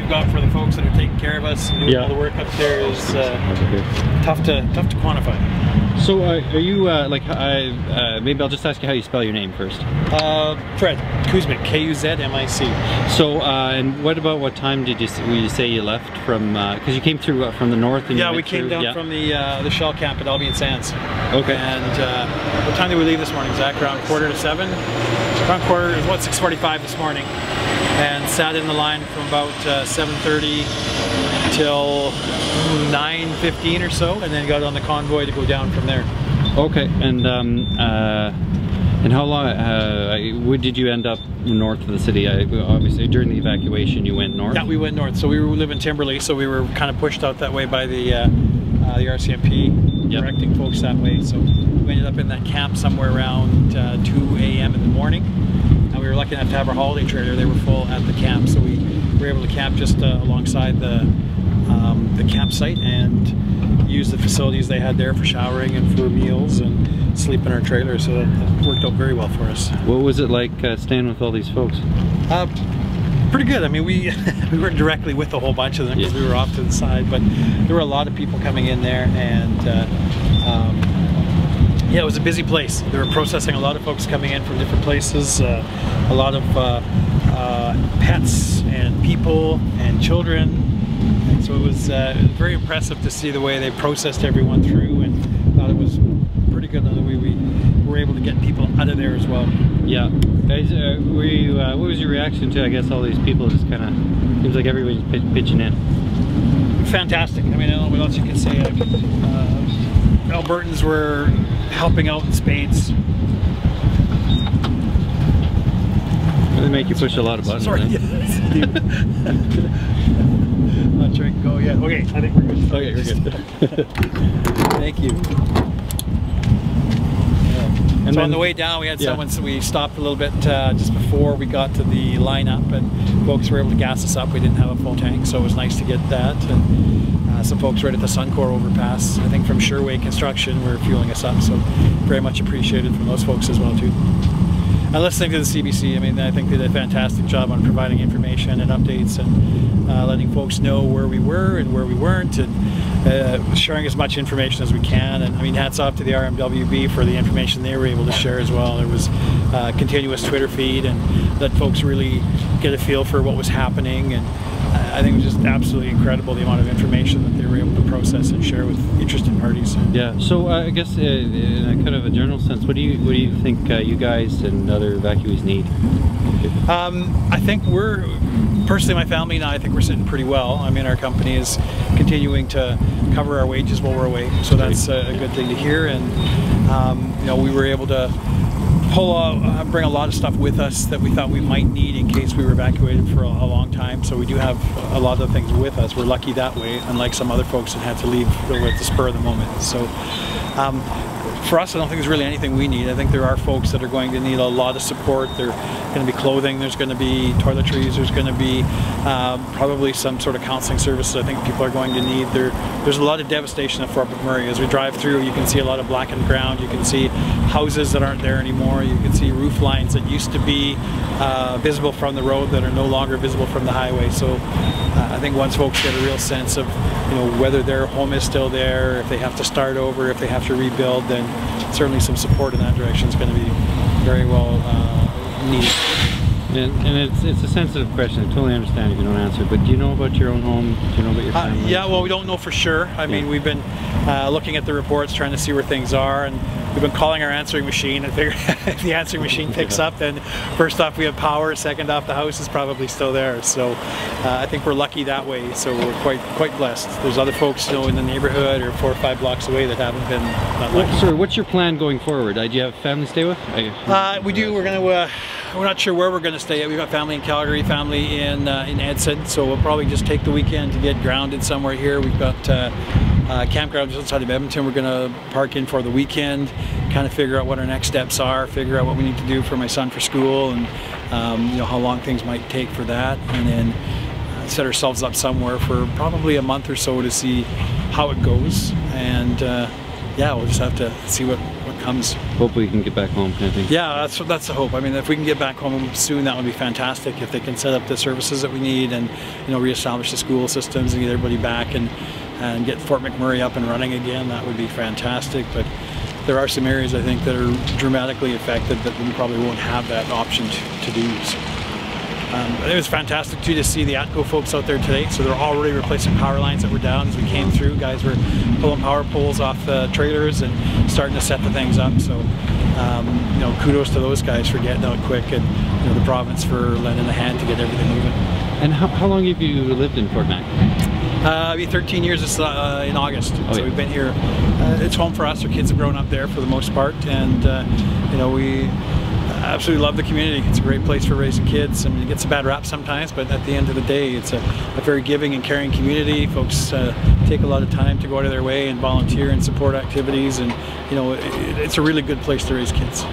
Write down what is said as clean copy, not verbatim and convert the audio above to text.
we've got for the folks that are taking care of us and doing all the work up there is tough to quantify. So are you maybe I'll just ask you how you spell your name first. Trent Kuzmic, K-U-Z-M-I-C. So and what time did you say you left from? Because you came through from the north. And we came down from the shell camp at Albion Sands. Okay. And what time did we leave this morning, Zach? Around 6:45? Around 6:45 this morning, and sat in the line from about 7:30 till 9:15 or so, and then got on the convoy to go down from there. Okay, and how long did you end up north of the city? Obviously, during the evacuation, you went north. Yeah, we went north. So we live in Timberley, so we were kind of pushed out that way by the RCMP, directing folks that way. So we ended up in that camp somewhere around 2 a.m. in the morning. And we were lucky enough to have our holiday trailer. They were full at the camp, so we were able to camp just alongside the campsite and use the facilities they had there for showering and for meals and sleep in our trailer. So that worked out very well for us. What was it like staying with all these folks? Pretty good. I mean, we weren't directly with a whole bunch of them because we were off to the side, but there were a lot of people coming in there, and yeah, it was a busy place. They were processing a lot of folks coming in from different places, a lot of pets and people and children. And so it was very impressive to see the way they processed everyone through, and thought it was pretty good that we were able to get people out of there as well. Yeah. Guys, what was your reaction to, I guess, all these people just kind of, seems like everybody's pitching in? Fantastic. I mean, I don't know what else you can say. Albertans were helping out in spades. They make you push a lot of buttons. Sorry. Right? I'm not sure I can go yet. Okay, I think we're good. Okay, you're good. Thank you. And so on the way down, we had someone, so we stopped a little bit just before we got to the lineup, and folks were able to gas us up. We didn't have a full tank, so it was nice to get that. And some folks right at the Suncor overpass, I think from Sherway Construction, were fueling us up, so very much appreciated from those folks as well too. And listening to the CBC, I mean, I think they did a fantastic job on providing information and updates, and letting folks know where we were and where we weren't, and sharing as much information as we can. And I mean, hats off to the RMWB for the information they were able to share as well. There was a continuous Twitter feed, and let folks really get a feel for what was happening. And I think it was just absolutely incredible, the amount of information that they were able to process and share with interested parties. Yeah. So I guess in a kind of a general sense, what do you think you guys and other evacuees need? I think personally, my family and I think we're sitting pretty well. I mean, our company is continuing to cover our wages while we're away, so that's a good thing to hear. And you know, we were able to bring a lot of stuff with us that we thought we might need in case we were evacuated for a long time. So we do have a lot of things with us. We're lucky that way, unlike some other folks that had to leave at the spur of the moment. So for us, I don't think there's really anything we need. I think there are folks that are going to need a lot of support. There's going to be clothing, there's going to be toiletries, there's going to be probably some sort of counseling services I think people are going to need. There's a lot of devastation at Fort McMurray. As we drive through, you can see a lot of blackened ground. You can see houses that aren't there anymore. You can see roof lines that used to be visible from the road that are no longer visible from the highway. So I think once folks get a real sense of, you know, whether their home is still there, if they have to start over, if they have to rebuild, then certainly some support in that direction is going to be very well needed. And it's a sensitive question. I totally understand if you don't answer, but do you know about your own home? Do you know about your family? Yeah, well, we don't know for sure. I mean, we've been looking at the reports, trying to see where things are, and we've been calling our answering machine and figure if the answering machine picks up, then first off we have power, second off the house is probably still there. So I think we're lucky that way, so we're quite blessed. There's other folks, you know, in the neighborhood or 4 or 5 blocks away that haven't been that lucky. So what's your plan going forward? Do you have family to stay with? We do. We're going to we're not sure where we're going to stay yet. We've got family in Calgary, family in Edmonton, so we'll probably just take the weekend to get grounded somewhere here. We've got campground just outside of Edmonton. We're going to park in for the weekend, kind of figure out what our next steps are, figure out what we need to do for my son for school, and you know, how long things might take for that, and then set ourselves up somewhere for probably a month or so to see how it goes. And yeah, we'll just have to see what what comes. Hope we can get back home, kind of thing. Yeah, that's the hope. I mean, if we can get back home soon, that would be fantastic. If they can set up the services that we need and, you know, reestablish the school systems and get everybody back and get Fort McMurray up and running again, that would be fantastic. But there are some areas, I think, that are dramatically affected that we probably won't have that option to do. So, it was fantastic too to see the ATCO folks out there today. So they're already replacing power lines that were down as we came through. Guys were pulling power poles off trailers and starting to set the things up. So you know, kudos to those guys for getting out quick, and, you know, the province for lending a hand to get everything moving. And how long have you lived in Fort Mac? It'll be 13 years in August. Oh, so yeah. we've been here. It's home for us. Our kids have grown up there for the most part, and you know, we absolutely love the community. It's a great place for raising kids. I mean, it gets a bad rap sometimes, but at the end of the day, it's a very giving and caring community. Folks take a lot of time to go out of their way and volunteer and support activities, and, you know, it's a really good place to raise kids.